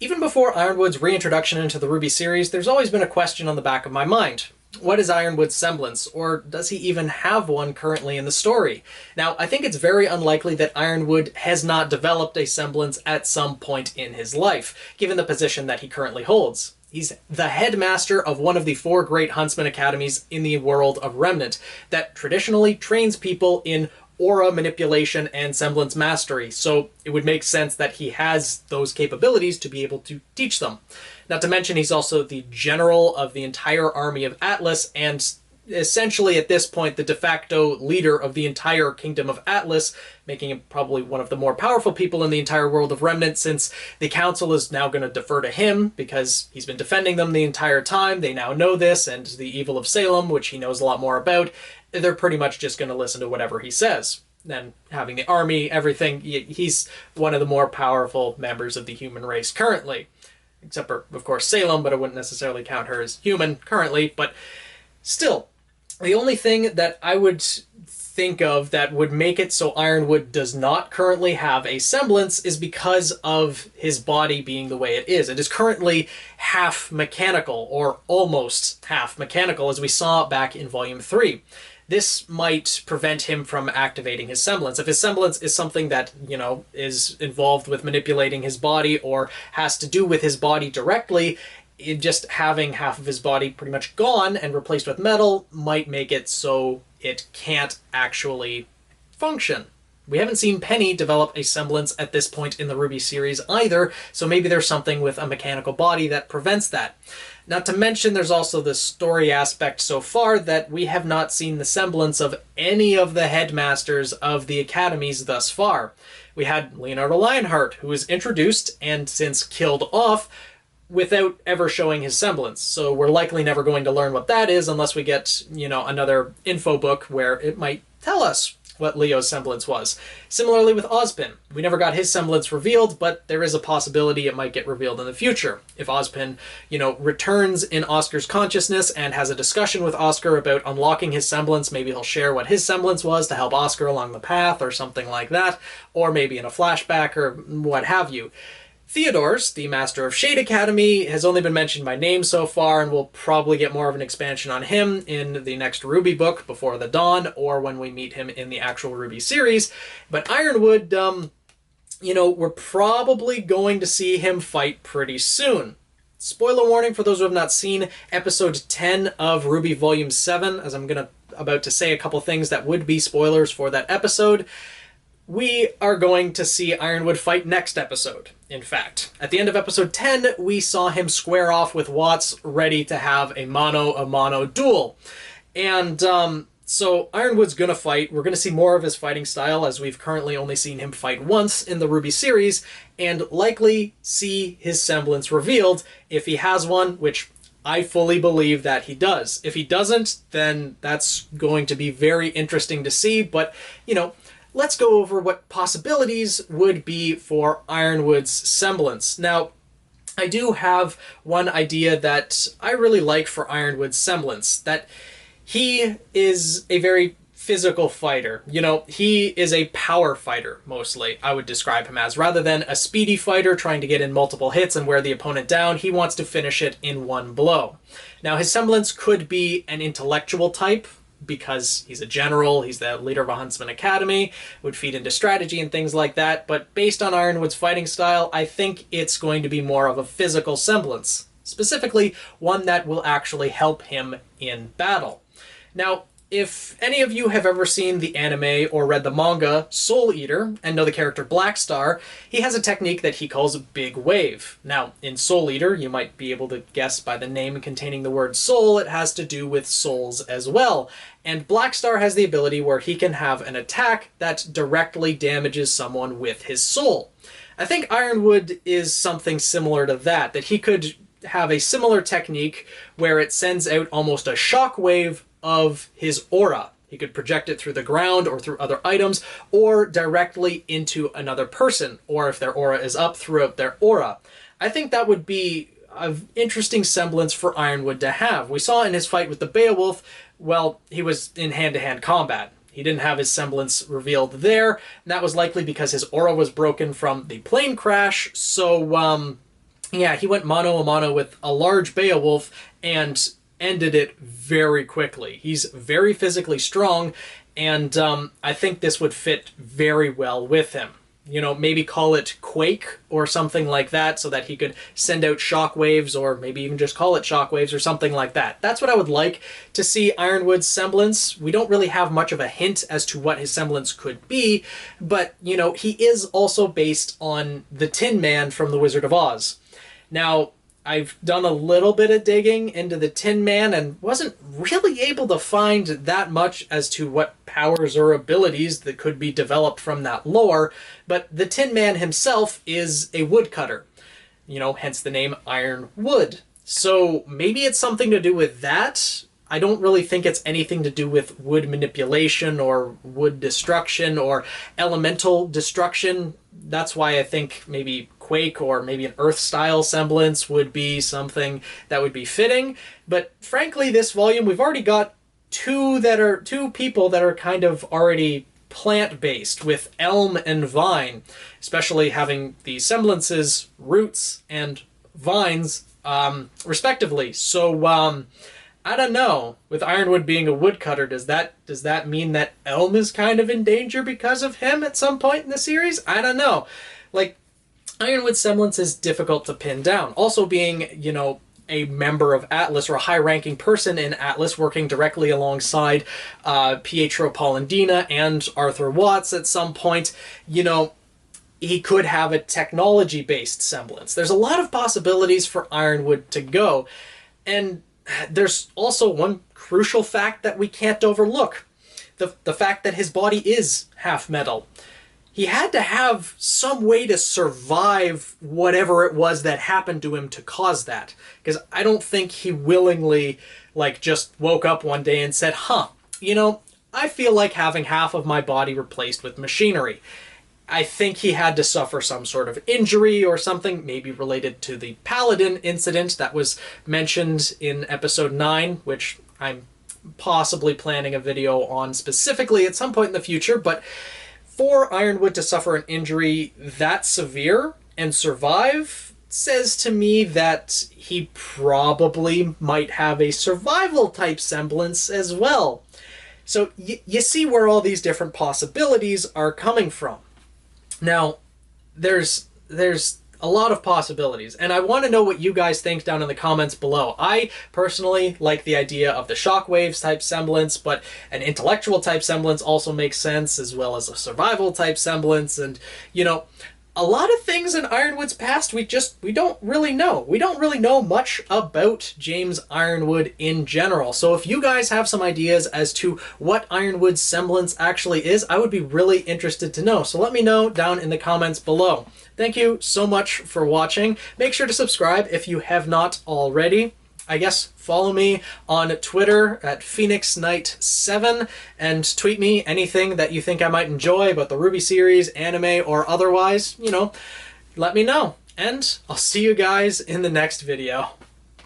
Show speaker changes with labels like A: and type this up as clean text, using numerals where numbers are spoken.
A: Even before Ironwood's reintroduction into the RWBY series, there's always been a question on the back of my mind. What is Ironwood's semblance, or does he even have one currently in the story? Now, I think it's very unlikely that Ironwood has not developed a semblance at some point in his life, given the position that he currently holds. He's the headmaster of one of the 4 great huntsman academies in the world of Remnant that traditionally trains people in aura manipulation and semblance mastery, so it would make sense that he has those capabilities to be able to teach them. Not to mention he's also the general of the entire army of Atlas, and essentially at this point the de facto leader of the entire kingdom of Atlas, making him probably one of the more powerful people in the entire world of Remnant, since the council is now going to defer to him because he's been defending them the entire time. They now know this, and the evil of Salem, which he knows a lot more about, they're pretty much just going to listen to whatever he says. And having the army, everything, he's one of the more powerful members of the human race currently. Except for, of course, Salem, but I wouldn't necessarily count her as human currently. But still, the only thing that I would think of that would make it so Ironwood does not currently have a semblance is because of his body being the way it is. It is currently half mechanical, or almost half mechanical, as we saw back in Volume 3. This might prevent him from activating his semblance. If his semblance is something that, you know, is involved with manipulating his body or has to do with his body directly, just having half of his body pretty much gone and replaced with metal might make it so it can't actually function. We haven't seen Penny develop a semblance at this point in the RWBY series either, so maybe there's something with a mechanical body that prevents that. Not to mention there's also the story aspect so far that we have not seen the semblance of any of the headmasters of the academies thus far. We had Leonardo Lionheart, who was introduced and since killed off without ever showing his semblance. So we're likely never going to learn what that is unless we get, you know, another info book where it might tell us what Leo's semblance was. Similarly with Ozpin. We never got his semblance revealed, but there is a possibility it might get revealed in the future. If Ozpin, you know, returns in Oscar's consciousness and has a discussion with Oscar about unlocking his semblance, maybe he'll share what his semblance was to help Oscar along the path or something like that, or maybe in a flashback or what have you. Theodor's, the Master of Shade Academy, has only been mentioned by name so far, and we'll probably get more of an expansion on him in the next RWBY book, Before the Dawn, or when we meet him in the actual RWBY series. But Ironwood, you know, we're probably going to see him fight pretty soon. Spoiler warning for those who have not seen episode 10 of RWBY Volume 7, as I'm about to say a couple things that would be spoilers for that episode. We are going to see Ironwood fight next episode, in fact. At the end of episode 10, we saw him square off with Watts, ready to have a mano-a-mano duel. And so Ironwood's gonna fight. We're gonna see more of his fighting style, as we've currently only seen him fight once in the RWBY series, and likely see his semblance revealed if he has one, which I fully believe that he does. If he doesn't, then that's going to be very interesting to see, but, you know, let's go over what possibilities would be for Ironwood's semblance. Now, I do have one idea that I really like for Ironwood's semblance, that he is a very physical fighter. You know, he is a power fighter, mostly, I would describe him as. Rather than a speedy fighter trying to get in multiple hits and wear the opponent down, he wants to finish it in one blow. Now, his semblance could be an intellectual type, because he's a general, he's the leader of a Huntsman Academy, would feed into strategy and things like that, but based on Ironwood's fighting style, I think it's going to be more of a physical semblance. Specifically, one that will actually help him in battle. Now, if any of you have ever seen the anime or read the manga Soul Eater and know the character Blackstar, he has a technique that he calls Big Wave. Now, in Soul Eater, you might be able to guess by the name containing the word soul, it has to do with souls as well. And Blackstar has the ability where he can have an attack that directly damages someone with his soul. I think Ironwood is something similar to that he could have a similar technique where it sends out almost a shock wave of his aura. He could project it through the ground or through other items or directly into another person, or if their aura is up, throughout their aura. I think that would be an interesting semblance for Ironwood to have. We saw in his fight with the Beowulf, well, he was in hand-to-hand combat. He didn't have his semblance revealed there, and that was likely because his aura was broken from the plane crash, so, Yeah, he went mano a mano with a large Beowulf and ended it very quickly. He's very physically strong, and I think this would fit very well with him. You know, maybe call it Quake or something like that so that he could send out shockwaves, or maybe even just call it shockwaves or something like that. That's what I would like to see Ironwood's semblance. We don't really have much of a hint as to what his semblance could be, but, you know, he is also based on the Tin Man from The Wizard of Oz. Now, I've done a little bit of digging into the Tin Man and wasn't really able to find that much as to what powers or abilities that could be developed from that lore, but the Tin Man himself is a woodcutter, you know, hence the name Ironwood. So maybe it's something to do with that. I don't really think it's anything to do with wood manipulation or wood destruction or elemental destruction. That's why I think maybe Quake or maybe an Earth-style semblance would be something that would be fitting. But frankly, this volume, we've already got two people that are kind of already plant-based with elm and vine, especially having the semblances, roots, and vines, respectively. So, I don't know. With Ironwood being a woodcutter, does that mean that elm is kind of in danger because of him at some point in the series? I don't know. Like, Ironwood's semblance is difficult to pin down. Also being, you know, a member of Atlas or a high-ranking person in Atlas working directly alongside Pietro Polendina and Arthur Watts at some point, you know, he could have a technology-based semblance. There's a lot of possibilities for Ironwood to go. And there's also one crucial fact that we can't overlook. The fact that his body is half metal. He had to have some way to survive whatever it was that happened to him to cause that. Because I don't think he willingly, like, just woke up one day and said, you know, I feel like having half of my body replaced with machinery. I think he had to suffer some sort of injury or something, maybe related to the Paladin incident that was mentioned in episode 9, which I'm possibly planning a video on specifically at some point in the future. But for Ironwood to suffer an injury that severe and survive says to me that he probably might have a survival type semblance as well. So you see where all these different possibilities are coming from. Now, there's a lot of possibilities, and I want to know what you guys think down in the comments below. I personally like the idea of the shockwaves type semblance, but an intellectual type semblance also makes sense, as well as a survival type semblance, and, you know, a lot of things in Ironwood's past we don't really know. We don't really know much about James Ironwood in general. So if you guys have some ideas as to what Ironwood's semblance actually is, I would be really interested to know. So let me know down in the comments below. Thank you so much for watching. Make sure to subscribe if you have not already. I guess follow me on Twitter at PhoenixKnight7 and tweet me anything that you think I might enjoy about the RWBY series, anime, or otherwise. You know, let me know. And I'll see you guys in the next video.